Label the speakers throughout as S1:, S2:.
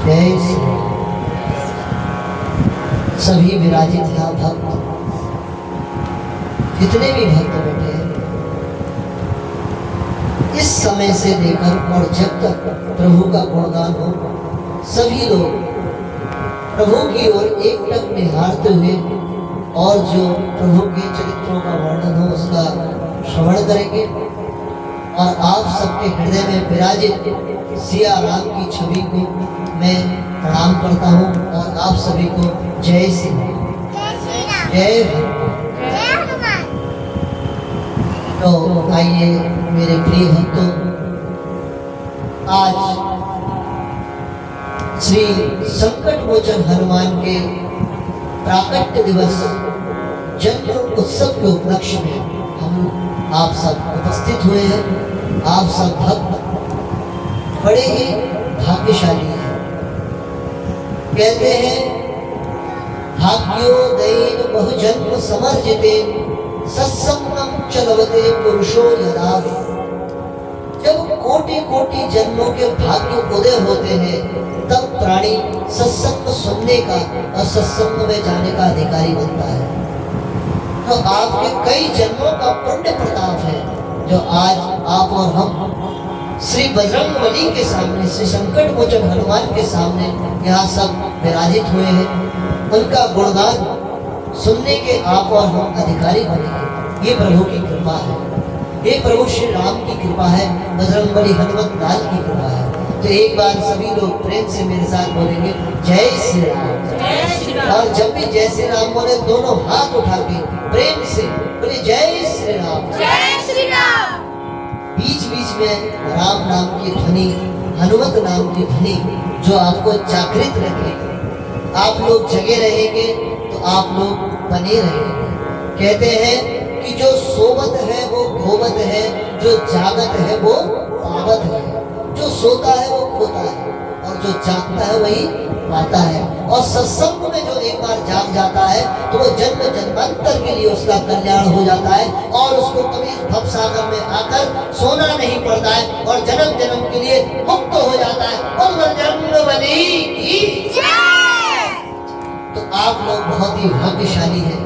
S1: जय श्री सभी विराजित यहाँ भक्त, जितने भी भक्त बैठे हैं, इस समय से लेकर और जब तक प्रभु का गुणगान हो, सभी लोग प्रभु की ओर एकटक निहारते हुए और जो प्रभु के चरित्रों का वर्णन हो उसका श्रवण करेंगे। और आप सबके हृदय में विराजित सिया राम की छवि को मैं प्रणाम करता हूँ और आप सभी को जय श्री राम, जय हनुमान। तो आइए मेरे प्रिय भक्तों, आज श्री संकट मोचन हनुमान के प्राकट्य दिवस जन्म उत्सव के उपलक्ष्य में हम आप सब उपस्थित हुए हैं। आप सब भक्त बड़े ही भाग्यशाली हैं। कहते हैं भाग्योदयेन बहुजन्म समर्जितेन सत्संगम चलवते पुरुषो यदा। जब कोटि कोटि जन्मों के भाग्य उदय होते हैं तब प्राणी सत्संग सुनने का और सत्संग में जाने का अधिकारी बनता है। तो आपके कई जन्मों का पुण्य प्रताप है जो आज आप और हम श्री बजरंगबली के सामने, श्री संकट मोचन हनुमान के सामने यहाँ सब विराजित हुए हैं। उनका गुणगान सुनने के आप और हम अधिकारी बने। ये प्रभु की कृपा है, ये प्रभु श्री राम की कृपा है, बजरंगबली हनुमत लाल की कृपा है। तो एक बार सभी लोग प्रेम से मेरे साथ बोलेंगे जय श्री राम, जय श्री राम। और जब भी जय श्री राम बोले दोनों हाथ उठा के प्रेम से बोले जय श्री राम,
S2: जय श्री राम।
S1: बीच बीच में राम नाम की ध्वनि, हनुमत नाम की ध्वनि जो आपको जागृत रखेगी। आप लोग जगे रहेंगे तो आप लोग बने रहेंगे। कहते हैं कि जो सोवत है वो खोवत है, जो जागत है वो पावत है। जो सोता है वो खोता है और जो जागता है वही पाता है। और सत्संग में जो एक बार जाग जाता है तो वो जन्म जन्मांतर के लिए उसका कल्याण हो जाता है और उसको कभी भव सागर में आकर सोना नहीं पड़ता है और जन्म जन्म के लिए मुक्त हो जाता है। और बजरंगबली की जय। तो आप लोग बहुत ही भाग्यशाली हैं।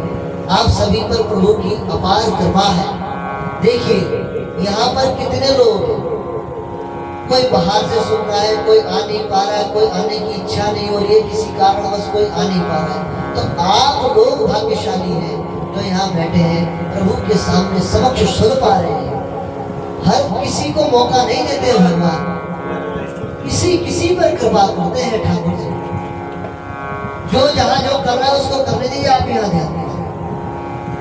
S1: आप सभी पर प्रभु की अपार कृपा है। देखिए यहाँ पर कितने लोग, कोई बाहर से सुन रहा है, कोई आ नहीं पा रहा है, कोई आने की इच्छा नहीं हो रही है, किसी कारणवश कोई आ नहीं पा रहा है। तो आप लोग भाग्यशाली हैं जो यहाँ बैठे हैं, प्रभु के सामने समक्ष सुन पा रहे हैं। हर किसी को मौका नहीं देते भगवान, किसी किसी पर कृपा करते हैं ठाकुर जी। जो जहाँ जो कर रहा है उसको करने दीजिए, आप यहाँ ध्यान दीजिए।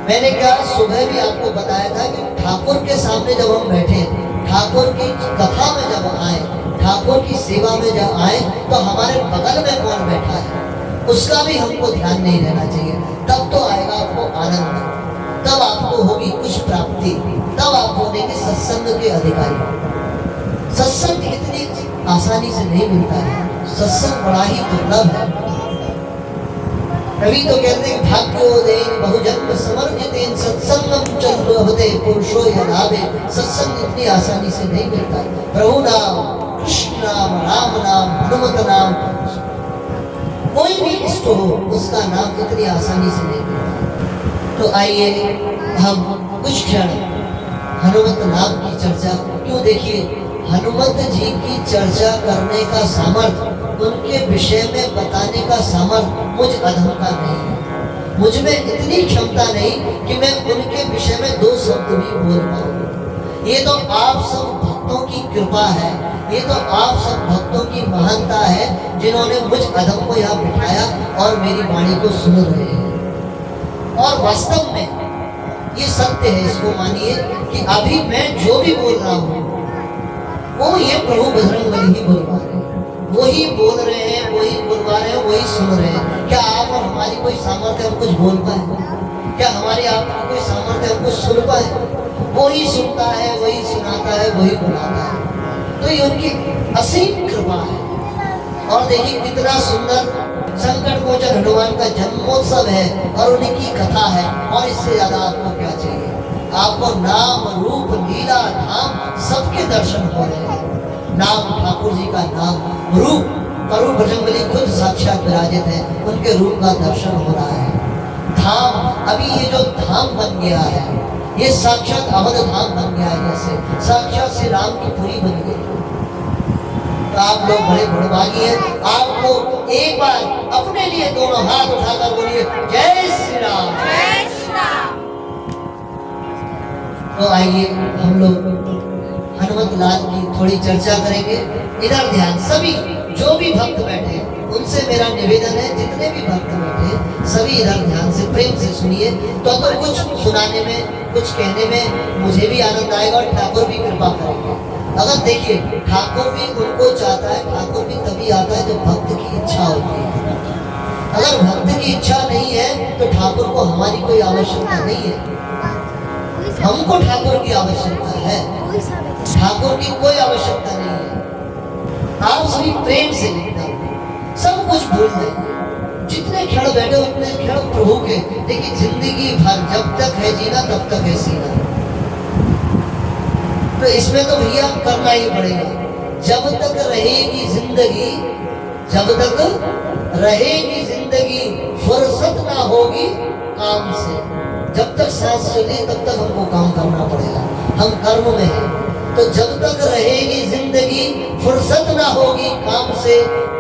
S1: मैंने क्या सुबह भी आपको बताया था कि ठाकुर के सामने जब हम बैठे, ठाकुर की कथा में जब आए, ठाकुर की सेवा में जब आए तो हमारे बगल में कौन बैठा है उसका भी हमको ध्यान नहीं रहना चाहिए। तब तो आएगा आपको आनंद, तब आपको होगी कुछ प्राप्ति, तब आप बनेंगे सत्संग के अधिकारी। सत्संग इतनी आसानी से नहीं मिलता है, सत्संग बड़ा ही दुर्लभ है। कभी तो कहते हैं भाग्योदयेन बहुजन्म समर्जितेन सत्संगम चलवते पुरुषो यदावे। सत्संग इतनी आसानी से नहीं मिलता। प्रभु नाम, कृष्ण नाम, राम नाम, हनुमत नाम, कोई भी इष्ट हो उसका नाम इतनी आसानी से नहीं मिलता। तो आइए हम कुछ क्षण हनुमत नाम की चर्चा, क्यों देखिए हनुमत जी की चर्चा करने का सामर्थ्य, उनके विषय में बताने का सामर्थ्य मुझ अधम का नहीं है। मुझ में इतनी क्षमता नहीं कि मैं उनके विषय में दो शब्द भी बोल पाऊँ। ये तो आप सब भक्तों की कृपा है, ये तो आप सब भक्तों की महानता है जिन्होंने मुझ अधम को यहाँ बिठाया और मेरी वाणी को सुन रहे हैं। और वास्तव में ये सत्य है, इसको मानिए कि अभी मैं जो भी बोल रहा हूँ वो ये प्रभु बजरंगबली ही बुलवा रहे हैं, वही बोल रहे हैं, वही बुलवा रहे हैं, वही सुन रहे हैं। क्या आप और हमारी कोई सामर्थ्य हम कुछ बोल पाए? क्या हमारी आपकी कोई सामर्थ्य हम कुछ सुन पाए? वही सुनता है, वही सुनाता है, वही बुलाता है। तो ये उनकी असीम कृपा है। और देखिए कितना सुंदर संकट मोचन हनुमान का जन्मोत्सव है और उनकी कथा है। और इससे ज्यादा आपको क्या चाहिए? आपको नाम रूप लीला धाम सबके दर्शन हो रहे हैं। नाम ठाकुर जी का नाम, रूप प्रभु बजरंगबली खुद साक्षात विराजित है, उनके रूप का दर्शन हो रहा है। धाम, अभी ये जो धाम बन गया है, ये साक्षात अवध धाम बन गया है, जैसे साक्षात श्री राम की पुरी बन गई। तो आप लोग बड़े गुणभागी हैं। आप लोग एक बार अपने लिए दोनों हाथ उठाकर बोलिए जय श्री राम।
S2: जय श्री राम।
S1: तो आइए हम लोग हनुमत लाल की थोड़ी चर्चा करेंगे। इधर ध्यान, सभी जो भी भक्त बैठे हैं उनसे मेरा निवेदन है, जितने भी भक्त बैठे हैं सभी इधर ध्यान से प्रेम से सुनिए। तो कुछ सुनाने में, कुछ कहने में मुझे भी आनंद आएगा और ठाकुर भी कृपा करेंगे। अगर देखिए, ठाकुर भी उनको चाहता है, ठाकुर भी तभी आता है जब भक्त की इच्छा होती है। अगर भक्त की इच्छा नहीं है तो ठाकुर को हमारी कोई आवश्यकता नहीं है, हमको ठाकुर की आवश्यकता है, ठाकुर की कोई आवश्यकता नहीं है। आप सभी प्रेम से लिखना, सब कुछ भूल जाइए, जितने क्षण बैठे उतने क्षण प्रभु के। देखिए, जिंदगी भर जब तक है जीना तब तक है सीना, तो इसमें तो भैया करना ही पड़ेगा। जब तक रहेगी जिंदगी, जब तक रहेगी जिंदगी, फुर्सत ना होगी काम से। जब तक सांस चले तब तक हमको काम करना पड़ेगा, हम कर्म में हैं। तो जब तक रहेगी जिंदगी, फुर्सत ना होगी काम से,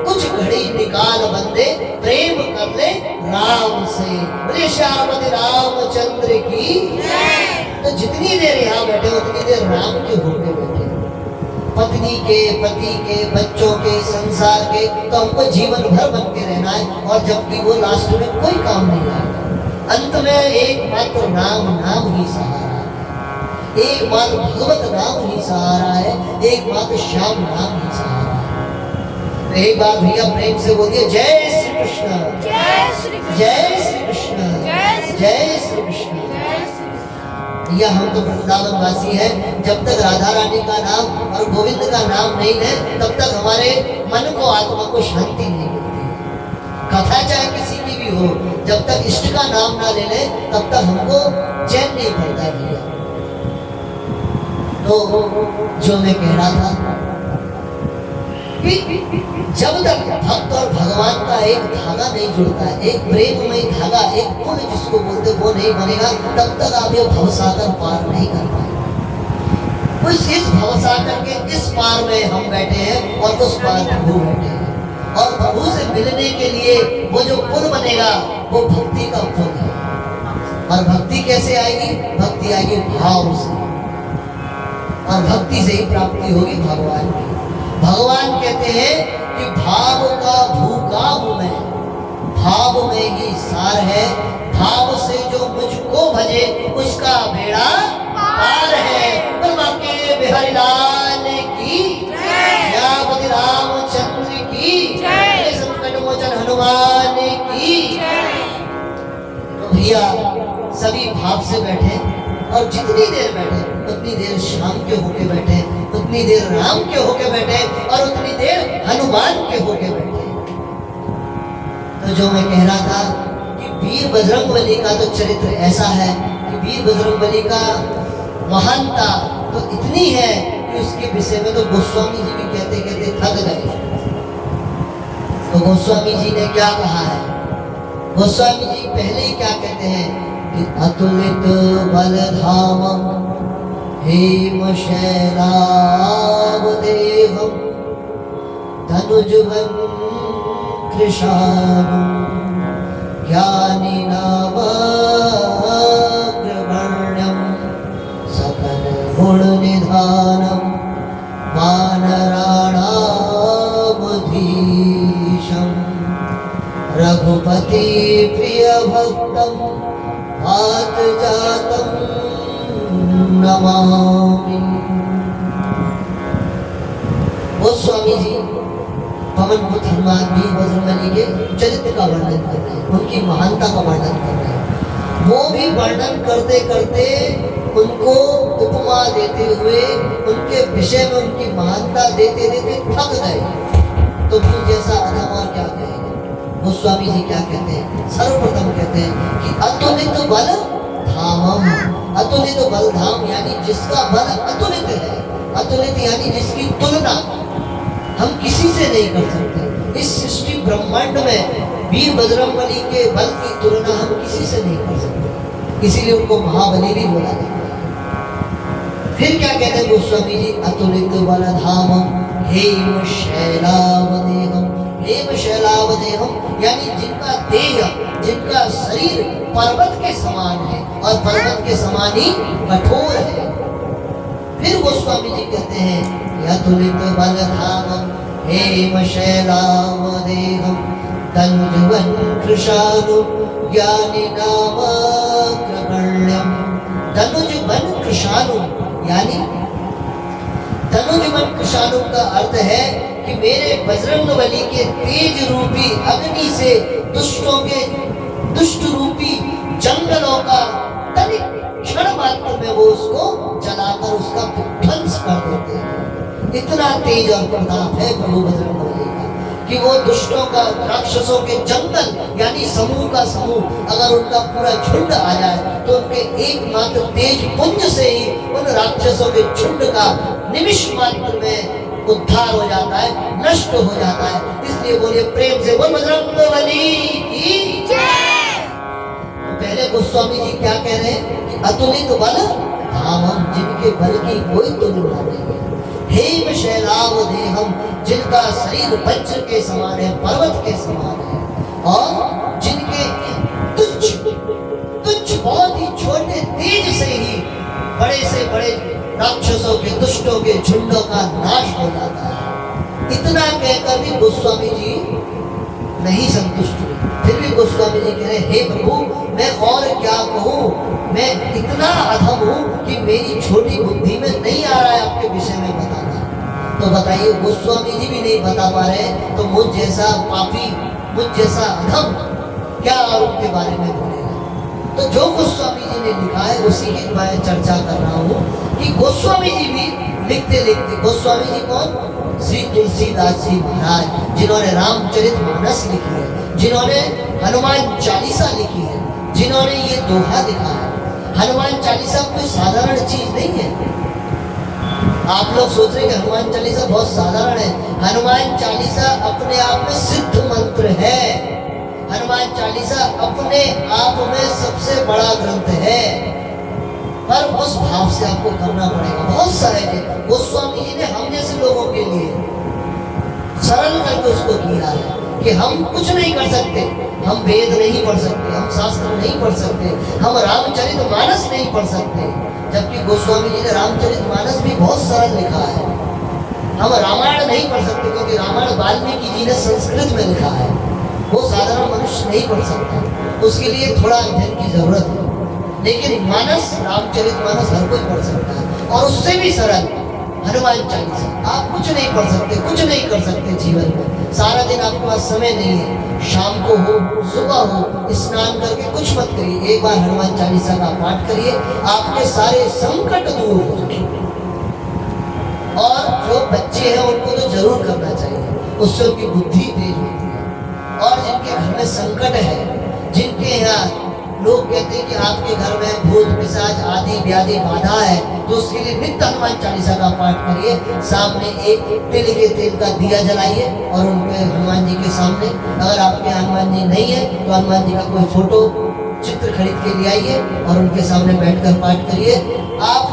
S1: कुछ घड़ी निकाल बंदे प्रेम कर ले राम से। बोले श्यामति रामचंद्र की। तो जितनी देर यहाँ बैठे उतनी देर राम के होके बैठे, पत्नी के, पति के, बच्चों के, संसार के, तो हमको जीवन भर बन के रहना है। और जबकि वो लास्ट में कोई काम नहीं आएगा, अंत में एकमात्र नाम, नाम ही सहारा है, एकमात्र भगवत नाम ही सहारा है, एकमात्र श्याम नाम ही सहारा है। तो एक बार भैया प्रेम से बोलिए जय श्री कृष्ण,
S2: जय श्री कृष्ण,
S1: जय श्री कृष्ण, जय श्री कृष्ण। भैया हम तो वृंदावन वासी हैं, जब तक राधा रानी का नाम और गोविंद का नाम नहीं ले तब तक हमारे मन को, आत्मा को शांति नहीं मिलती। कथा चाहे किसी की भी हो, जब तक इष्ट का नाम ना ले ले तब तक हमको चैन नहीं पड़ता भैया। तो जो मैं कह रहा था कि जब तक भक्त और भगवान का एक धागा नहीं जुड़ता है, एक प्रेममय धागा, एक पुल जिसको बोलते वो नहीं बनेगा, तब तक आप ये भवसागर पार नहीं कर पाएंगे। इस भवसागर के इस पार में हम बैठे हैं और उस पार प्रभु बैठे हैं, और प्रभु से मिलने के लिए वो जो पुल बनेगा वो भक्ति का पुल है। और भक्ति कैसे आएगी? भक्ति आएगी भाव से, और भक्ति से ही प्राप्ति होगी भगवान की। भगवान कहते हैं कि भाव का भूखा हूं मैं, भाव में ही सार है, भाव से जो मुझको भजे उसका बेड़ा पार है। ब्रह्मा के बिहारी लाल की श्यामति रामचंद्र की जय, संकट मोचन हनुमान की जय। तो भैया सभी भाव से बैठे, और जितनी देर बैठे उतनी देर शाम के होके बैठे, उतनी देर राम के होके बैठे, और उतनी देर हनुमान के होके बैठे। तो जो मैं कह रहा था कि वीर बजरंगबली का तो चरित्र ऐसा है कि वीर बजरंगबली का महानता तो इतनी है कि उसके विषय में तो गोस्वामी जी भी कहते कहते थक गए। तो गोस्वामी जी ने क्या कहा है? गोस्वामी जी पहले ही क्या कहते हैं कि अतुलित बलधामम हेम शैलावदेहम धनुजुगं कृशानं ज्ञानिनामग्रगण्यं सकल गुणनिधानं वानराणामधीशं रघुपति प्रिय भक्तं आत्जातं नमामि। गोस्वामी जी पवन पुत्र हनुमान वीर बजरंगबली के चरित्र का वर्णन कर रहे हैं, उनकी महानता का वर्णन कर रहे हैं। वो भी वर्णन करते करते उनको उपमा देते हुए, उनके विषय में उनकी महानता देते देते थक गए। तो फिर जैसा अधम और क्या कहेंगे? गोस्वामी जी क्या कहते हैं? सर्वप्रथम कहते हैं कि अतुलित बल धामम, अतुलित बल धाम यानी जिसका बल अतुलित है, अतुलित यानी जिसकी तुलना हम किसी से नहीं कर सकते। इस सृष्टि ब्रह्मांड में वीर बजरंगबली के बल की तुलना हम किसी से नहीं कर सकते, इसीलिए उनको महाबली भी बोला जाता है। फिर क्या कहते हैं गोस्वामी जी, अतुलित बलधामम हेम शैलावदेहम, हेम शैलावदेहम यानी जिनका देह, जिनका शरीर पर्वत के समान है और पर्वत के समान ही कठोर है। फिर गोस्वामी जी कहते हैं अतुलित बलधामम हेम शैलावदेहम तनुजवन कृशानु ज्ञानी नामग्रगण्यम। तनुजवन कृशानु यानी तनुजवन कृशानु का अर्थ है कि मेरे बजरंगबली के तेज रूपी अग्नि से दुष्टों के दुष्ट रूपी जंगलों का तनिक क्षण मात्र में वो उसको जलाकर उसका ध्वंस कर देते हैं। इतना तेज और प्रताप है प्रभु बजरंगबली का कि वो दुष्टों का, राक्षसों के जंगल यानी समूह का समूह अगर उनका पूरा झुंड आ जाए तो उनके एकमात्र तेज पुंज से ही उन राक्षसों के झुंड का निमिष मात्र में उद्धार हो जाता है, नष्ट हो जाता है। इसलिए बोलिए प्रेम से बोल बजरंगबली की जय। पहले गोस्वामी जी क्या कह रहे हैं कि अतुलित बल धामम, जिनके बल की कोई तुलना नहीं है। हेम शैलावदेहम, जिनका शरीर वज्र के समान है, पर्वत के समान है और जिनके तुच्छ बहुत ही छोटे तेज से ही बड़े से बड़े राक्षसों के, दुष्टों के झुंडों का नाश हो जाता है। इतना कहकर भी गोस्वामी जी नहीं संतुष्ट हुए। फिर भी गोस्वामी जी कह रहे हे प्रभु मैं और क्या कहूँ, मैं इतना अधम हूँ कि मेरी छोटी बुद्धि में नहीं आ रहा है आपके विषय में बताना। तो बताइए गोस्वामी जी भी नहीं बता पा रहे तो मुझ जैसा पापी, मुझ जैसा अधम क्या और उनके बारे में बोलेगा। तो जो गोस्वामी जी ने लिखा है उसी की मैं चर्चा कर रहा हूँ कि गोस्वामी जी भी लिखते लिखते, गोस्वामी जी कौन, श्री तुलसीदास जी महाराज जिन्होंने रामचरितमानस लिखी है, जिन्होंने हनुमान चालीसा लिखी है, जिन्होंने ये दोहा लिखा है। हनुमान चालीसा कोई साधारण चीज नहीं है। आप लोग सोच रहे हैं कि हनुमान चालीसा बहुत साधारण है। हनुमान चालीसा अपने आप में सिद्ध मंत्र है। हनुमान चालीसा अपने आप में सबसे बड़ा ग्रंथ है, पर उस भाव से आपको करना पड़ेगा। बहुत सहज है। गोस्वामी जी ने हम जैसे लोगों के लिए सरल करके उसको किया है कि हम कुछ नहीं कर सकते, हम वेद नहीं पढ़ सकते, हम शास्त्र नहीं पढ़ सकते, हम रामचरितमानस नहीं पढ़ सकते, जबकि गोस्वामी जी ने रामचरितमानस भी बहुत सरल लिखा है। हम रामायण नहीं पढ़ सकते क्योंकि रामायण वाल्मीकि जी ने संस्कृत में लिखा है, वो साधारण मनुष्य नहीं पढ़ सकता, उसके लिए थोड़ा अध्ययन की जरूरत है। लेकिन मानस, रामचरितमानस हर कोई पढ़ सकता है और उससे भी सरल हनुमान चालीसा। आप कुछ नहीं पढ़ सकते, कुछ नहीं कर सकते जीवन में, सारा दिन आपके पास समय नहीं है, शाम को हो सुबह हो स्नान करके कुछ मत करिए, एक बार हनुमान चालीसा का पाठ करिए, आपके सारे संकट दूर हो जाएंगे। और जो बच्चे हैं उनको तो जरूर करना चाहिए, उससे उनकी बुद्धि तेज होती है। और जिनके घर में संकट है, जिनके यहाँ लोग कहते हैं कि आपके घर में भूत पिशाच आदि व्याधि बाधा है, तो उसके लिए नित्य हनुमान चालीसा का पाठ करिए। सामने एक तिल के तेल का दिया जलाइए और उनके हनुमान जी के सामने, अगर आपके हनुमान जी नहीं है तो हनुमान जी का कोई फोटो चित्र खरीद के ले आइए और उनके सामने बैठकर पाठ करिए। आप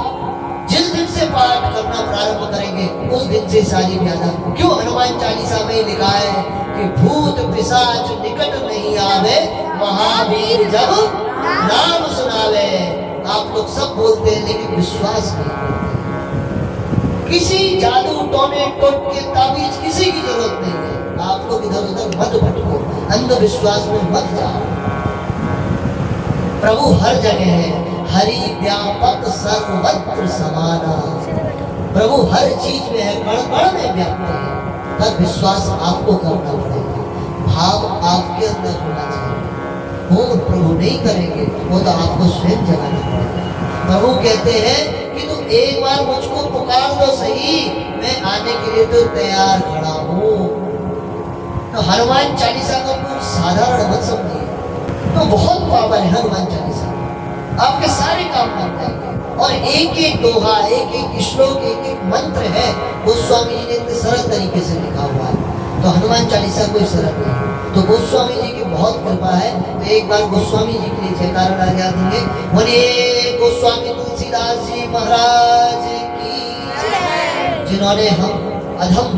S1: जिस दिन से पाठ करना प्रारंभ करेंगे उस दिन से सारी व्याधा, क्यों हनुमान चालीसा में लिखा है कि भूत पिशाच निकट नहीं आवे, महावीर जब नाम सुनावे। आप लोग सब बोलते हैं लेकिन विश्वास नहीं करते। किसी जादू टोने टोटके ताबीज किसी की जरूरत नहीं है। आप लोग इधर उधर मत भटको, अंधविश्वास में मत जाओ। प्रभु हर जगह है, हरि व्यापक सर्वत्र समाना। प्रभु हर चीज में है, कण कण में व्याप्त है, पर विश्वास आपको करना पड़ेगा, भाव आपके अंदर होना चाहिए। वो प्रभु नहीं करेंगे, वो तो आपको स्वयं जगाना पड़ेगा। प्रभु कहते हैं कि तुम एक बार मुझको पुकार दो सही, मैं आने के लिए तो तैयार खड़ा हूँ। तो हनुमान चालीसा का कोई साधारण मत समझिए, तो बहुत पावर है हनुमान चालीसा, आपके सारे काम बन जाएंगे। और एक एक दोहा, एक एक श्लोक, एक एक मंत्र है, गोस्वामी जी ने इतने सरल तरीके से लिखा हुआ है। तो हनुमान चालीसा कोई सरल नहीं। तो गोस्वामी जी की बहुत कृपा है। तो एक बार गोस्वामी जी के लिए जयकारा लगा देंगे। बोलिए गोस्वामी तुलसीदास जी महाराज की, जिन्होंने हम अधम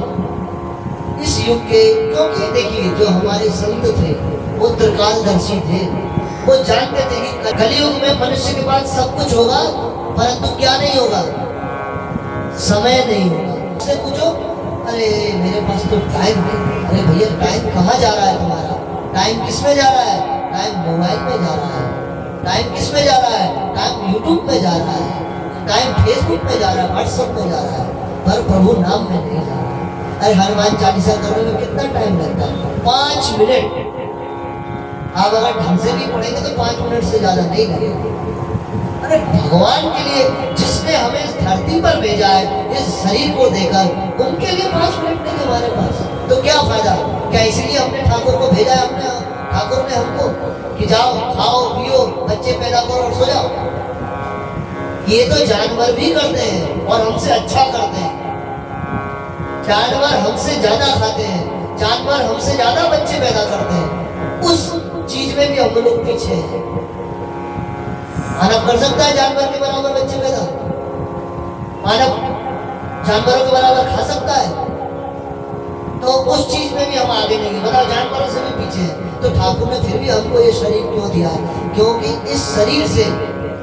S1: इस युग के, क्योंकि देखिए जो हमारे संत थे वो त्रिकालदर्शी थे। वो जानते थे कि कलयुग में मनुष्य के पास सब कुछ होगा, परंतु क्या नहीं होगा, समय नहीं होगा। उससे पूछो, अरे मेरे पास तो टाइम नहीं। अरे भैया टाइम कहाँ जा रहा है तुम्हारा? टाइम किस में जा रहा है? टाइम मोबाइल में जा रहा है। टाइम किस में जा रहा है? टाइम यूट्यूब में जा रहा है। टाइम फेसबुक में जा रहा है, व्हाट्सएप में जा रहा है, पर प्रभु नाम में नहीं जा रहा है। अरे हनुमान चालीसा करने में कितना टाइम लगता है? 5 मिनट। आप अगर ढंग से भी पढ़ेंगे तो 5 मिनट से ज्यादा नहीं लगेगा। अरे भगवान के लिए, जिसने हमें इस धरती पर भेजा है इस शरीर को देकर, उनके लिए 5 मिनट नहीं हमारे पास, तो क्या फायदा? क्या इसलिए हमने ठाकुर को भेजा है? अपने ठाकुर ने हमको कि जाओ खाओ पियो बच्चे पैदा करो और सो जाओ? ये तो जानवर भी करते हैं और हमसे अच्छा करते हैं। जानवर हमसे ज्यादा खाते हैं, जानवर हमसे ज्यादा बच्चे पैदा करते हैं। उस चीज में भी हम लोग पीछे हैं। मानव कर सकता है जानवर के बराबर बच्चे पैदा? मानव जानवरों के बराबर खा सकता है? तो उस चीज में भी हम आगे नहीं है। बताओ, जानवरों से भी पीछे हैं। तो ठाकुर ने फिर भी हमको ये शरीर क्यों दिया? क्योंकि इस शरीर से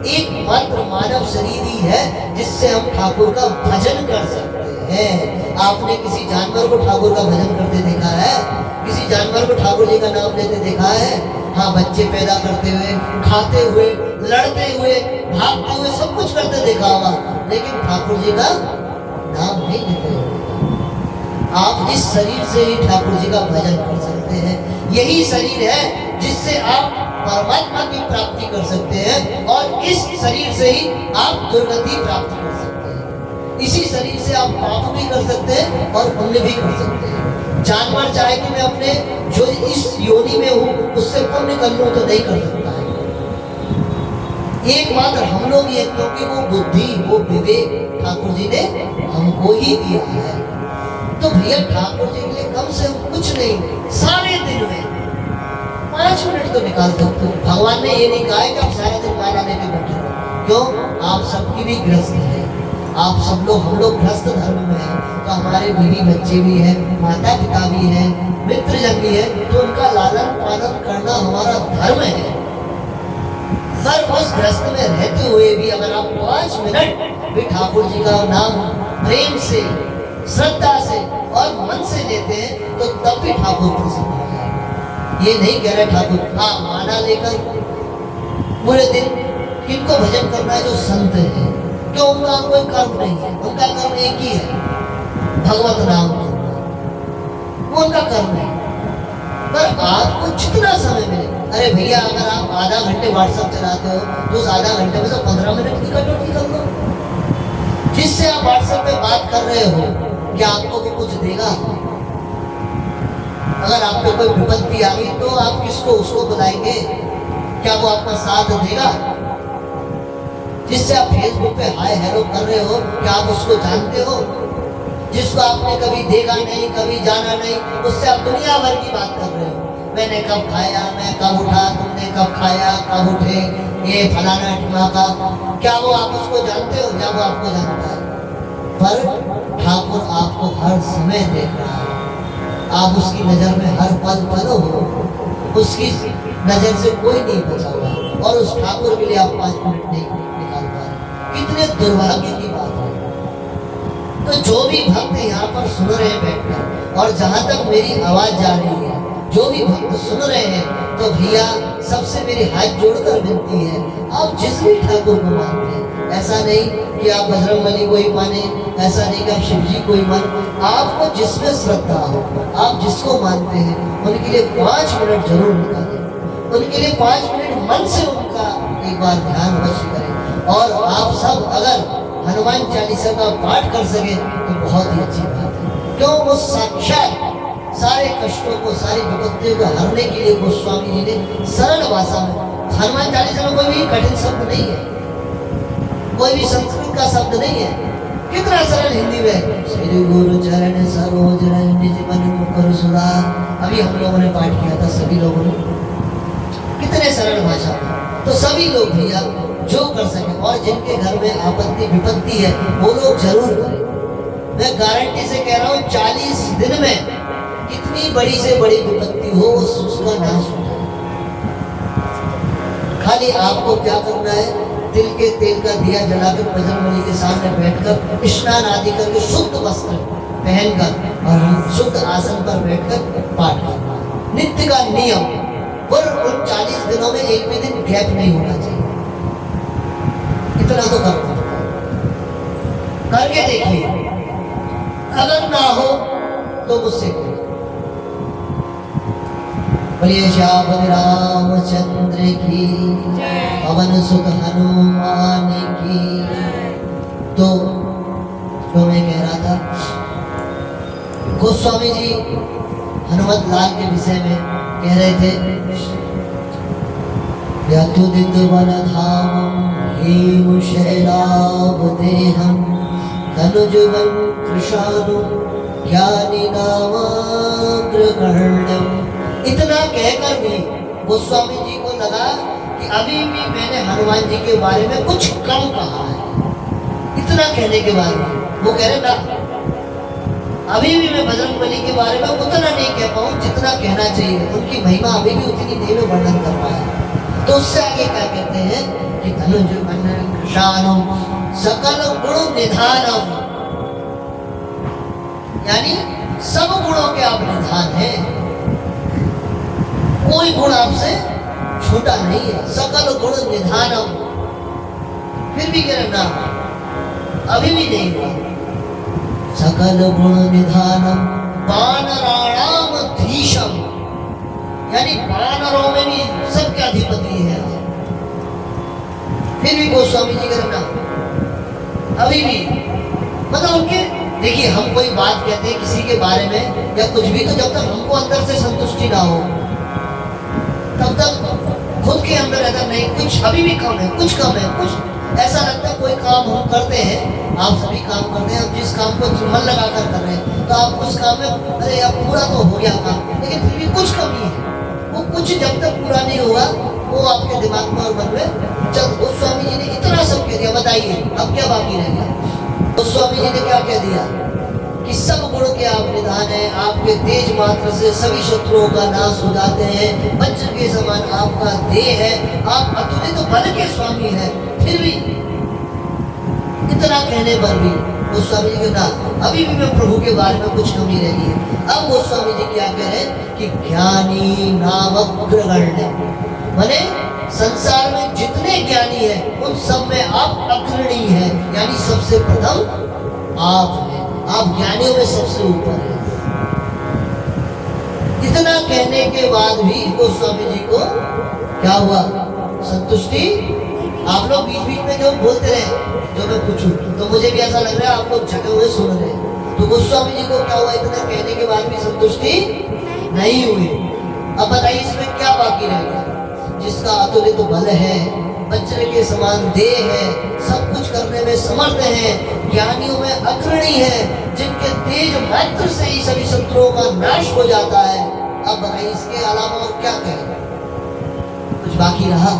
S1: एकमात्र मानव शरीर ही है जिससे हम ठाकुर का भजन कर सकते हैं। आपने किसी जानवर को ठाकुर का भजन करते देखा है? किसी जानवर को ठाकुर जी का नाम लेते देखा है? हाँ, बच्चे पैदा करते हुए, खाते हुए, लड़ते हुए, भागते हुए, सब कुछ करते देखा होगा, लेकिन ठाकुर जी का नाम नहीं लेते हुए। आप इस शरीर से ही ठाकुर जी का भजन कर सकते हैं। यही शरीर है जिससे आप परमात्मा की प्राप्ति कर सकते हैं, और इस शरीर से ही आप दुर्गति प्राप्त कर सकते हैं। इसी शरीर से आप पाप भी कर सकते हैं और पुण्य भी कर सकते हैं। जानवर चाहे कि मैं अपने जो इस योनि में हूँ उससे पुण्य कर लूँ तो नहीं कर सकता है। एकमात्र हम लोग ये, क्योंकि वो बुद्धि, वो विवेक ठाकुर जी ने हमको ही दिया है। तो भैया ठाकुर जी के लिए कम से कम कुछ नहीं, सारे दिन में 5 मिनट तो निकाल सकते हो। भगवान ने ये नहीं कहा है कि आप सारा दिन माला लेके बैठे रहो। क्यों? आप सबकी भी गृहस्थ है, आप सब लोग, हम लोग गृहस्थ धर्म में हैं, तो हमारे बीवी बच्चे भी हैं, माता पिता भी हैं, मित्रजन भी है, तो उनका लालन पालन करना हमारा धर्म है। पर उस गृहस्थ में रहते हुए भी अगर आप 5 मिनट भी ठाकुर जी का नाम प्रेम से, श्रद्धा से और मन से लेते हैं तो तब भी ठाकुर प्रसन्न हो जाएगा। ये नहीं कह रहे ठाकुर हाँ माला लेकर पूरे दिन किनको भजन करना है? जो संत है। क्यों? उनका कोई कर्म नहीं है, उनका कर्म एक ही है, भगवत नाम करना, वो उनका कर्म है। पर आपको जितना समय मिले, अरे भैया अगर आप आधा घंटे व्हाट्सएप चलाते हो तो उस आधा घंटे में से 15 मिनट की कटौती कर लो। जिससे आप व्हाट्सएप पे बात कर रहे हो, क्या आपको वो कुछ देगा? अगर आपको कोई विपत्ति आ गई तो आप किसको, उसको बुलाएंगे? क्या वो आपका साथ देगा? जिससे आप फेसबुक पे हाय हेलो कर रहे हो, क्या आप उसको जानते हो? जिसको आपने कभी देखा नहीं, कभी जाना नहीं, उससे आप दुनिया भर की बात कर रहे हो। मैंने कब खाया, मैं कब उठा, तुमने कब खाया, कब उठे, ये फलाना ठिमाका। क्या वो आप उसको जानते हो? क्या वो आपको जानता है? पर ठाकुर आपको हर समय देख रहा है। आप उसकी नजर में हर पल पल हो, उसकी नजर से कोई नहीं बचा हुआ, और उस ठाकुर के लिए आप 5 मिनट नहीं निकाल पा रहे। कितने दुर्भाग्य की बात है। तो जो भी भक्त यहाँ पर सुन रहे हैं बैठकर, और जहाँ तक मेरी आवाज जा रही है, जो भी भक्त सुन रहे हैं, तो भैया सबसे मेरी हाथ जोड़कर विनती है, आप जिस भी ठाकुर को मानते हैं, ऐसा नहीं कि आप बजरंगबली को ही माने, ऐसा नहीं कि आप शिव जी को ही माने, आपको जिसमें श्रद्धा हो, आप जिसको मानते हैं, उनके लिए 5 मिनट जरूर निकालें। उनके लिए 5 मिनट मन से उनका एक बार ध्यान अवश्य करें। और आप सब अगर हनुमान चालीसा का पाठ कर सके तो बहुत ही अच्छी बात है। क्यों? वो साक्षात सारे कष्टों को, सारी विपत्तियों को हरने के लिए गोस्वामी जी ने सरल भाषा में, हनुमान चालीसा में कोई भी कठिन शब्द नहीं है, कोई भी संस्कृत का शब्द नहीं है, कितना सरल हिंदी में, श्री गुरु चरण सरोज रज निज मन मुकुर सुधार। अभी हम लोगों ने पाठ किया था सभी लोगों ने, कितने सरल भाषा में। तो सभी लोग भैया जो कर सके, और जिनके घर में आपत्ति विपत्ति है वो लोग जरूर करें। मैं गारंटी से कह रहा हूँ 40 दिन में कितनी बड़ी से बड़ी विपत्ति हो उसका नाश हो जाए। खाली आपको क्या करना है, तिल के तेल का दिया जलाकर बजरंगबली के सामने बैठकर स्नान आदि करके शुद्ध वस्त्र पहनकर और शुद्ध आसन पर बैठकर पाठ करना, नित्य का नियम। और उन 40 दिनों में एक भी दिन गैप नहीं होना चाहिए। इतना तो करना करके देखिए, अगर ना हो तो मुझसे कहिए। बोलिए श्याम रामचंद्र की, पवन सुत हनुमान की। तो मैं कह रहा था, गोस्वामी जी हनुमत लाल के विषय में कह रहे थे, यतुदित वनधामं हेम शैलावदेहं धनुजवं कृशानुं ज्ञानी नामाग्रगण्यं। इतना कहकर भी गोस्वामी जी को लगा कि अभी भी मैंने हनुमान जी के बारे में कुछ कम कहा है। इतना कहने के बाद वो कह रहे ना, अभी भी मैं बजरंगबली के बारे में उतना नहीं कह पाऊँ जितना कहना चाहिए। उनकी महिमा अभी भी उतनी नहीं में वर्णन कर पाया। तो उससे आगे क्या कहते हैं कि धनुज कृशानम सकल गुण निधानम, यानी सब गुणों के आप निधान हैं, कोई गुण आपसे छोटा नहीं है। सकल गुण निधानम, फिर भी कह रहे ना, अभी भी नहीं हुआ। सकल गुण निधानम वानराणाम धीशम, यानी वानरों में भी सबके अधिपति है। फिर भी गोस्वामी जी करना अभी भी, मतलब उनके, देखिए हम कोई बात कहते हैं किसी के बारे में या कुछ भी, तो जब तक हमको अंदर से संतुष्टि ना हो तब तक खुद के अंदर ऐसा नहीं, कुछ अभी भी कम है, कुछ कम है, कुछ ऐसा लगता है। कोई काम हम करते हैं, आप सभी काम करते हैं, आप जिस काम को मन लगा कर कर रहे हैं, तो आप उस काम में अरे अब पूरा तो हो गया काम, लेकिन फिर भी कुछ कमी है। वो कुछ जब तक पूरा नहीं होगा वो आपके दिमाग में और मन में चल। गोस्वामी जी ने इतना सब कह दिया, बताइए अब क्या बाकी रह गया। गोस्वामी जी ने क्या कह दिया कि सब गुण के आप निधान हैं, आपके तेज मात्र से सभी शत्रुओं का नाश हो जाते हैं, वज्र के समान आपका देह है, आप अतुलित बल के स्वामी हैं। फिर भी इतना कहने पर भी गोस्वामी जी कहना अभी भी मैं प्रभु के बारे में कुछ कमी रह गई है। अब गोस्वामी जी क्या कह रहे हैं कि ज्ञानी नामग्रगण्य, माने संसार में जितने ज्ञानी हैं उन सब में आप अग्रणी हैं, यानी सबसे प्रथम आप हैं, आप ज्ञानियों में सबसे ऊपर हैं। इतना कहने के बाद भी गोस्वामी जी को क्या हुआ, संतुष्टि। आप लोग बीच बीच में जो बोलते रहे, जो मैं पूछूं तो मुझे भी ऐसा लग रहा है आप लोग जगे हुए सुन रहे हैं। तो गोस्वामी जी को क्या हुआ, इतना कहने के बाद भी संतुष्टि नहीं हुई। अब बताइए इसमें क्या बाकी रह गया। जिसका अतुलित बल है, वज्र के समान देह है, सब कुछ करने में समर्थ है, ज्ञानियों में अग्रणी है, जिनके तेज मात्र से ही सभी शत्रुओं का नाश हो जाता है। अब बताइए इसके अलावा और क्या कहें, कुछ बाकी रहा।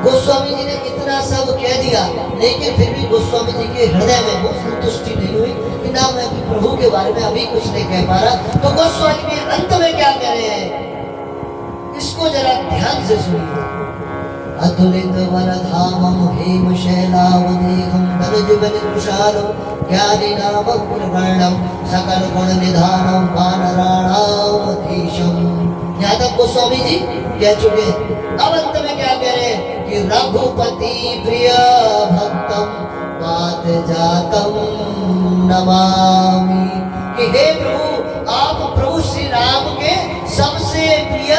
S1: गोस्वामी जी ने इतना सब कह दिया, लेकिन फिर भी गोस्वामी जी के हृदय में वो संतुष्टि नहीं हुई कि ना मैं प्रभु के बारे में अभी कुछ नहीं कह पा रहा। तो गोस्वामी जी अंत में क्या कह रहे हैं, इसको जरा ध्यान से सुनिए। अतुलित वनधामं हेम शैलावदेहं धनुजवनं कृशानं ज्ञानी नामग्रगण्यं सकल गुण निधानं वानराणामधीशं। यहाँ तक गोस्वामी जी कह चुके। अब अंत में क्या कह रहे हैं कि रघुपति प्रिय भक्तम पात जातम नमामि, कि हे प्रभु आप प्रभु श्री राम के सबसे प्रिय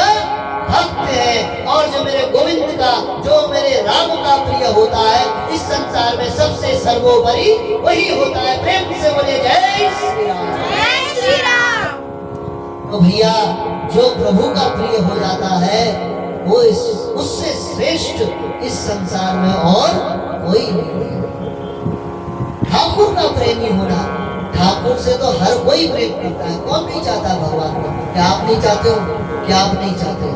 S1: भक्त है, और जो मेरे गोविंद का, जो मेरे राम का प्रिय होता है, इस संसार में सबसे सर्वोपरि वही होता है। प्रेम से बोले जय श्री राम।
S2: जय श्री राम।
S1: तो भैया जो प्रभु का प्रिय हो जाता है वो उससे श्रेष्ठ इस संसार में और कोई नहीं है। ठाकुर का प्रेमी होना, ठाकुर से तो हर कोई प्रेम करता है। कौन नहीं चाहता भगवान को? क्या आप नहीं चाहते हो? क्या आप नहीं चाहते हो?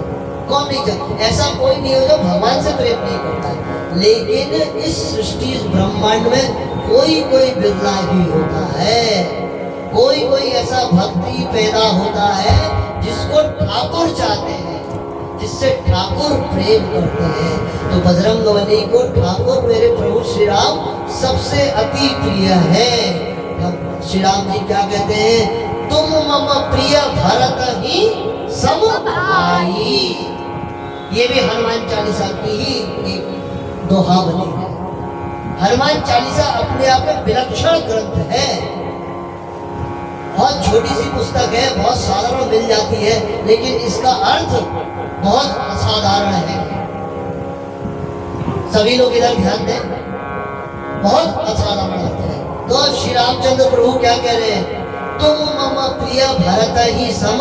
S1: कौन नहीं चाहता? ऐसा कोई नहीं हो जो भगवान से प्रेम नहीं करता है। लेकिन इस सृष्टि, इस ब्रह्मांड में कोई कोई बिरला ही होता है, कोई कोई ऐसा भक्ति पैदा होता है जिसको ठाकुर चाहते हैं, जिससे ठाकुर प्रेम करते हैं। तो बजरंगबली को ठाकुर मेरे प्रभु श्री राम सबसे अति प्रिय है। श्री राम जी क्या कहते हैं? तुम मम प्रिय भरत ही सम भाई। ये भी हनुमान चालीसा की ही एक दोहा बनी है। हनुमान चालीसा अपने आप में विलक्षण ग्रंथ है। बहुत छोटी सी पुस्तक है, बहुत साधारण मिल जाती है, लेकिन इसका अर्थ बहुत असाधारण है। सभी लोग इधर ध्यान दें, बहुत असाधारण अर्थ है। तो श्री रामचंद्र प्रभु क्या कह रहे हैं? तुम मम प्रिय भरत ही सम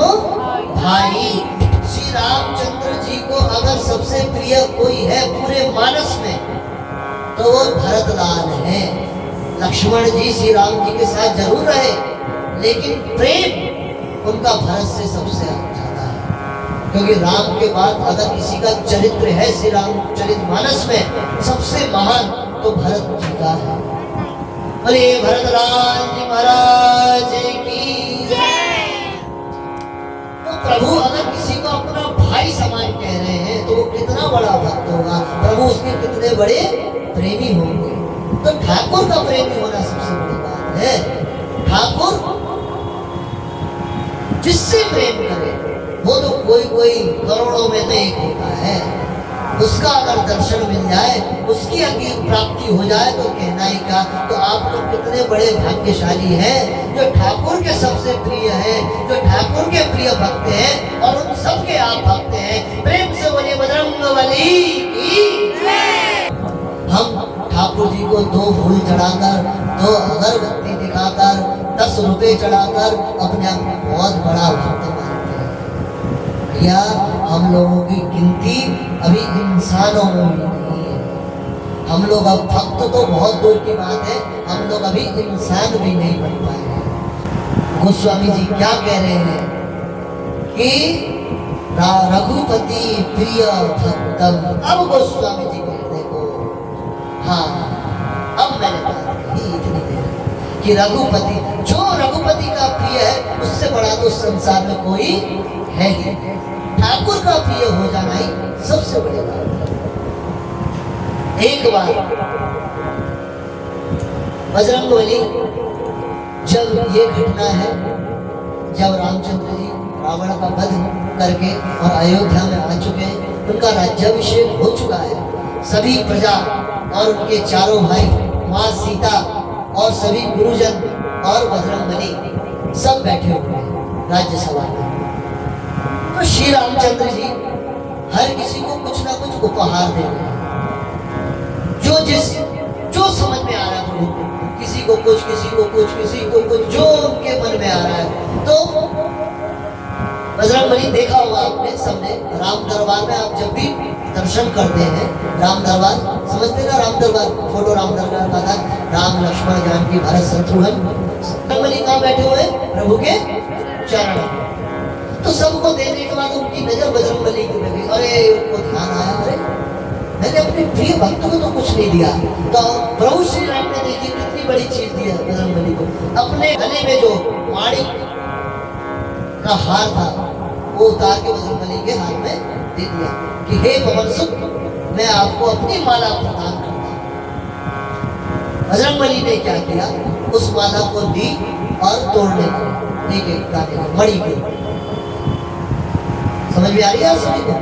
S1: भाई। श्री रामचंद्र जी को अगर सबसे प्रिय कोई है पूरे मानस में तो वो भरत लाल है। लक्ष्मण जी श्री राम जी के साथ जरूर रहे, लेकिन प्रेम उनका भरत से सबसे ज्यादा है। क्योंकि राम के बाद अगर किसी का चरित्र है श्री रामचरित मानस में सबसे महान तो भरत जी का है। अरे भरतलाल जी महाराज की जय। तो प्रभु अगर किसी को अपना भाई समान कह रहे हैं तो वो कितना बड़ा भक्त होगा, प्रभु उसके कितने बड़े प्रेमी होंगे। तो ठाकुर का प्रेमी होना सबसे बड़ी बात है। ठाकुर जिससे प्रेम करे वो तो कोई कोई करोड़ों में से एक होता है। उसका अगर दर्शन मिल जाए, उसकी अगर प्राप्ति हो जाए तो कहना ही क्या। तो आप लोग कितने बड़े भाग्यशाली हैं जो ठाकुर के सबसे प्रिय हैं, जो ठाकुर के प्रिय भक्त हैं और उन सबके आप भक्त हैं। प्रेम से बोलिए बजरंगबली की जय। हम ठाकुर जी को 2 फूल चढ़ाकर, 2 अगरबत्ती दिखाकर, 10 रुपए चढ़ाकर अपने आप को बहुत बड़ा भक्त मानते हैं। या हम लोगों की गिनती अभी इंसानों में भी नहीं है। हम लोग अब भक्त तो बहुत दूर की बात है, हम लोग अभी इंसान भी नहीं बन पाए हैं। गोस्वामी जी क्या कह रहे हैं कि रघुपति प्रिय भक्तम। अब गोस्वामी जी कहते को, हाँ अब मैंने बात कही इतनी देर कि रघुपति, जो रघुपति का प्रिय है उससे बड़ा तो संसार में कोई है ही। ठाकुर का प्रिय हो जाना ही सबसे बड़ी बात है। एक बार बजरंगबली, जब ये घटना है, जब रामचंद्र जी रावण का वध करके और अयोध्या में आ चुके हैं, उनका राज्याभिषेक हो चुका है। सभी प्रजा और उनके चारों भाई, माँ सीता और सभी गुरुजन और बजरंगबली सब बैठे हुए हैं राज्यसभा में। तो श्री रामचंद्र जी हर किसी को कुछ ना कुछ उपहार दे रहे हैं, जो समझ में आ रहा है प्रभु को। किसी को कुछ, किसी को कुछ, किसी को कुछ, जो उनके मन में आ रहा है। तो बजरंगबली देखा होगा आपने सबने, राम दरबार में आप जब भी दर्शन करते हैं, राम दरबार समझते ना, राम दरबार फोटो राम दरबार का था, राम लक्ष्मण जानकी भरत शत्रुघ्न। बजरंगबली कहाँ बैठे हुए? प्रभु के चरण। तो सबको देने के बाद उनकी नजर बजरंगबली की लगी। अरे उनको ध्यान आया, अरे मैंने अपने प्रिय भक्त को तो कुछ नहीं दिया। तो प्रभु श्री राम ने देखी कितनी बड़ी चीज दी है बजरंगबली को। अपने गले में जो माणिक का हार था वो उतार के बजरंगबली के हाथ में दे दिया कि हे पवन सुत, मैं आपको अपनी माला प्रदान करता हूँ। बजरंगबली ने क्या किया? उस माला को दी और तोड़ने लगे, मणि को। समझ में आ रही है सभी को?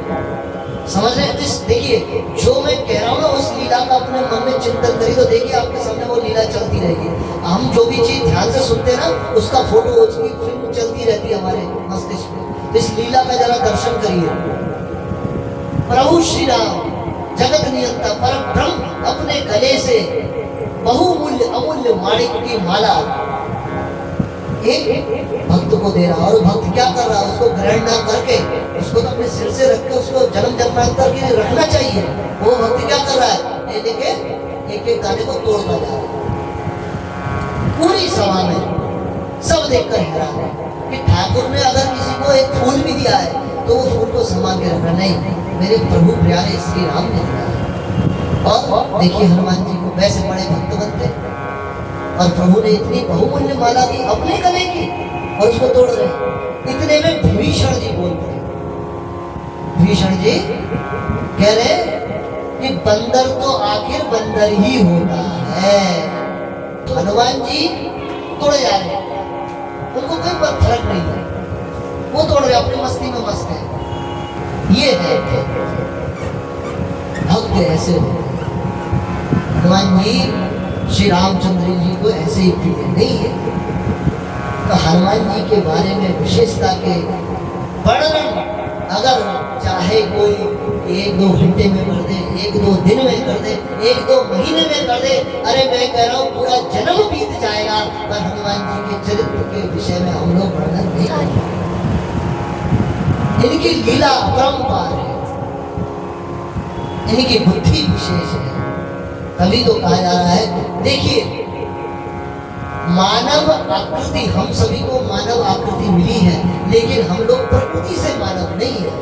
S1: समझ रहे? इस देखिए, जो मैं कह रहा हूँ ना उस लीला का अपने मन में चिंतन करिए तो देखिए आपके सामने वो लीला चलती रहेगी। हम जो भी चीज ध्यान से सुनते हैं ना, उसका फोटो उसकी फिल्म चलती रहती है हमारे मस्तिष्क में। इस लीला का जरा दर्शन करिए। प्रभु श्री राम जगत नियंता पर ब्रह्म अपने गले से बहुमूल्य अमूल्य माणिक की माला एक भक्त को दे रहा, और भक्त क्या कर रहा है? उसको ग्रहण ना करके, उसको तो अपने सिर से रख के उसको जन्म जन्मांतर के लिए रखना चाहिए। वो भक्त क्या कर रहा है? ये देखे एक एक दाने को तोड़ता जा रहा है। पूरी सभा में सब देखकर हैरान है कि ठाकुर ने अगर किसी को एक फूल भी दिया है तो वो फूल को संभाल के रखना, नहीं, मेरे प्रभु प्यारे श्री राम ने दिया है। और देखिए हनुमान जी को वैसे बड़े भक्त बनते और प्रभु ने इतनी बहुमूल्य माला दी अपने गले की और उसको तोड़ रहे। इतने में विभीषण जी बोल पड़े। विभीषण जी कह रहे कि बंदर तो आखिर बंदर ही होता है। हनुमान जी तोड़े जा रहे हैं, उनको कोई फर्क नहीं है, वो तोड़ रहे अपनी मस्ती में मस्त है। ये है भक्त ऐसे होते हैं। हनुमान जी श्री रामचंद्र जी को ऐसे ही प्रिय नहीं है। तो हनुमान जी के बारे में विशेषता के वर्णन अगर चाहे कोई 1-2 घंटे में कर दे, 1-2 दिन में कर दे, 1-2 महीने में कर दे, अरे मैं कह रहा हूँ पूरा जन्म बीत जाएगा, पर हनुमान जी के चरित्र के विषय में हम लोग वर्णन नहीं करेंगे। इनकी लीला अपरंपार है, इनकी बुद्धि विशेष है। तभी तो कहा जा रहा है, देखिए मानव आकृति, हम सभी को मानव आकृति मिली है, लेकिन हम लोग प्रकृति से मानव नहीं है।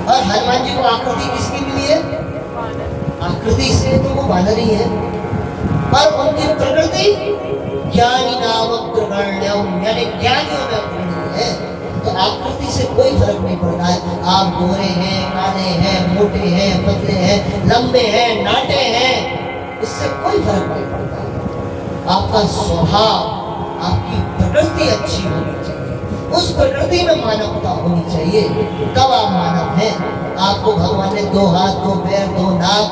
S1: और हनुमान जी को आकृति किसकी मिली है? आकृति से तो वो वानर ही है, पर उनकी प्रकृति ज्ञानी नामक ग्रगण्यम, यानी ज्ञानियों में अग्रणी है। तो आकृति से कोई फर्क नहीं पड़ता है। आप गोरे हैं, काले हैं, मोटे हैं, पतले हैं, लंबे हैं, नाटे हैं, इससे कोई फर्क नहीं पड़ता है। आपका स्वभाव, आपकी प्रकृति अच्छी होनी चाहिए, उस प्रकृति में मानवता होनी चाहिए, तब आप मानव हैं। आपको भगवान ने 2 हाथ, 2 पैर, 2 नाक,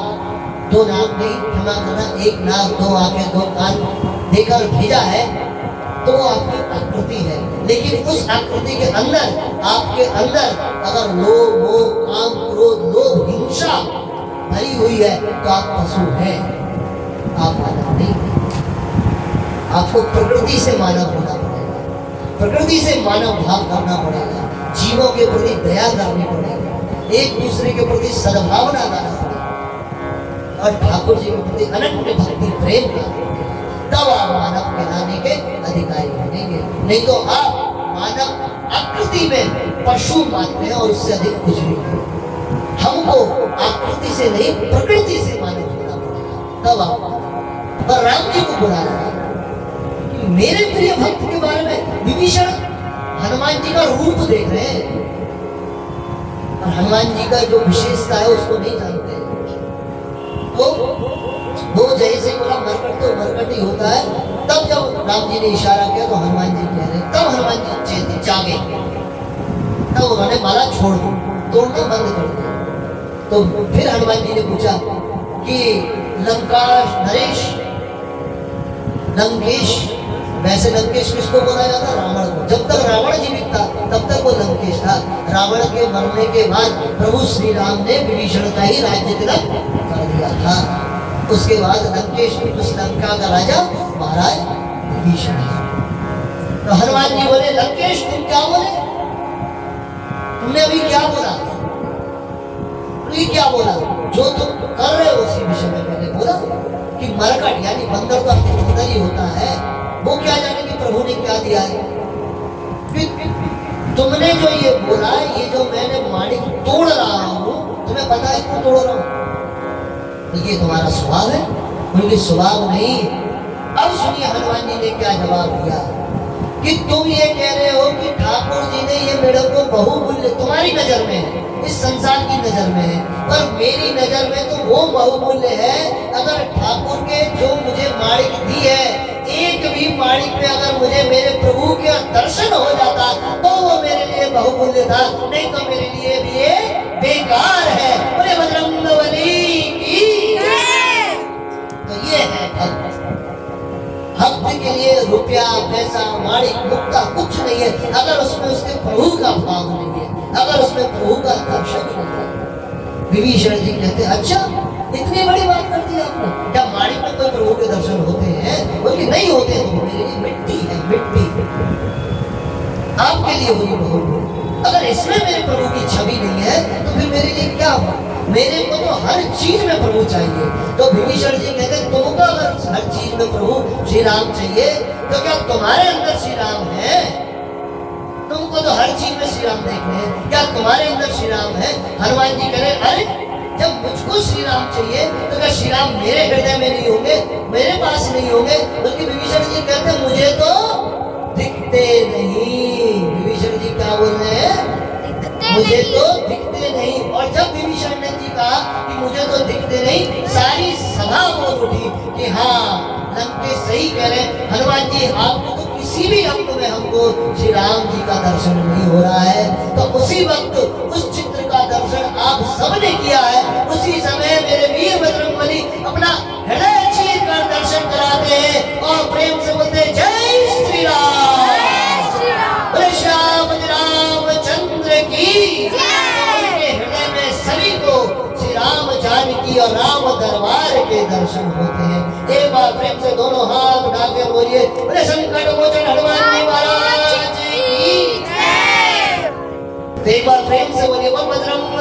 S1: 2 नाक नहीं, क्षमा करना, 1 नाक, 2 आंखें, 2 कान देकर भेजा है, तो वो आपकी आकृति है। लेकिन उस आकृति के अंदर, आपके अंदर अगर लोभ, मोह, काम, क्रोध, लोभ, हिंसा भरी हुई है तो आप पशु हैं, आप मानव नहीं। आपको प्रकृति से मानव होना पड़ेगा, प्रकृति से मानव भाव करना पड़ेगा, जीवों के प्रति दया करनी पड़ेगी, एक दूसरे के प्रति सद्भावना लाना पड़ेगा और ठाकुर जी के प्रति अनन्य भक्ति प्रेम करना पड़ेगा। तब आप मानव कहलाने के अधिकारी बनेंगे। नहीं तो आप मानव आकृति में पशु मानते हैं और उससे अधिक कुछ भी नहीं। हमको आकृति से नहीं, प्रकृति से मानव होना पड़ेगा, तब आप। पर राम जी को बुरा लगा कि मेरे प्रिय भक्त के बारे में विभीषण हनुमान जी का रूप देख रहे हैं और हनुमान जी का जो विशेषता है उसको नहीं जानते। तो वो जैसे बोला मरकट तो मरकट ही होता है। तब जब राम जी ने इशारा किया तो हनुमान जी कह रहे, तब हनुमान जी चेते जागे, तब उन्होंने माला छोड़ दी, तोड़ना बंद कर दिया। तो फिर हनुमान जी ने पूछा कि लंका नरेश, लंकेश, वैसे लंकेश किसको बोला जाता? रावण को। जब तक रावण जीवित था तब तक वो लंकेश था। रावण के मरने के बाद प्रभु श्री राम ने विभीषण का ही राज्य तिलक कर दिया था। उसके बाद लंकेश, उस लंका का राजा महाराज विभीषण है। तो हनुमान जी बोले, लंकेश तुम क्या बोले? तुमने अभी क्या बोला? क्या बोला? जो तुम कर रहे हो उसी विषय में मैंने बोला कि मरकट यानी बंदर तो अपने अंदर ही होता है, वो क्या जाने कि प्रभु ने क्या दिया है। तुमने जो ये बोला, ये जो मैंने माणिक तोड़ रहा हूँ, तुम्हें पता है क्यों तोड़ रहा हूँ? ये तुम्हारा स्वभाव है, उनके स्वभाव नहीं। अब सुनिए हनुमान जी ने क्या जवाब दिया कि तुम ये कह रहे हो कि ठाकुर जी ने ये मेरे को बहुमूल्य, तुम्हारी नजर में है, इस संसार की नजर में है, पर मेरी नजर में तो वो बहुमूल्य है। अगर ठाकुर के जो मुझे माणिक दी है, एक भी माणिक में अगर मुझे मेरे प्रभु के दर्शन हो जाता तो वो मेरे लिए बहुमूल्य था, नहीं तो मेरे लिए भी ये बेकार है। बोले बजरंगबली की। तो ये है भक्त। भक्त के लिए रुपया, पैसा, माणिक, मुक्ता कुछ नहीं है अगर उसमें उसके प्रभु का भाव नहीं है, अगर उसमें प्रभु का दर्शन नहीं है। विभीषण जी कहते, अच्छा इतनी बड़ी बात कर दी आपने, क्या माणिक में कोई प्रभु के दर्शन होते हैं? बोले नहीं होते, तो मेरे लिए मिट्टी है, मिट्टी। आपके लिए हुई बहुत। अगर इसमें मेरे प्रभु की छवि नहीं है तो फिर मेरे लिए क्या हुआ? मेरे को तो हर चीज में प्रभु चाहिए। तो विभीषण जी कहते तुमको अगर हर चीज में प्रभु श्री राम चाहिए तो क्या तुम्हारे अंदर श्री राम है? तुमको तो हर चीज में श्री राम देखने हैं, क्या तुम्हारे अंदर श्री राम है? हनुमान जी कह रहे अरे जब मुझको श्री राम चाहिए तो क्या श्री राम मेरे हृदय में नहीं होंगे, मेरे पास नहीं होंगे? बल्कि विभीषण जी कहते मुझे तो दिखते नहीं। विभीषण जी क्या बोल रहे हैं? मुझे तो दिखते नहीं। और जब विभीषण ने जी कहा कि मुझे तो दिखते नहीं, सारी सभा बोल उठी कि हाँ लंकेश सही कह रहे हैं। हनुमान जी आपको तो किसी भी अंग में हमको श्री राम जी का दर्शन नहीं हो रहा है। तो उसी वक्त उस चित्र का दर्शन आप सबने किया है। उसी समय मेरे वीर बजरंगबली अपना हृदय चीर कर दर्शन कराते हैं और प्रेम से बोलते हैं जय श्री राम, बोले श्याम रामचंद्र की। उनके हृदय में सभी को श्री राम जानकी और राम दरबार के दर्शन होते हैं। एक बार प्रेम से दोनों हाथ उठा के बोलिए बोले संकट मोचन हनुमान जी महाराज की जय। एक बार प्रेम से बोलिए बोल बजरंग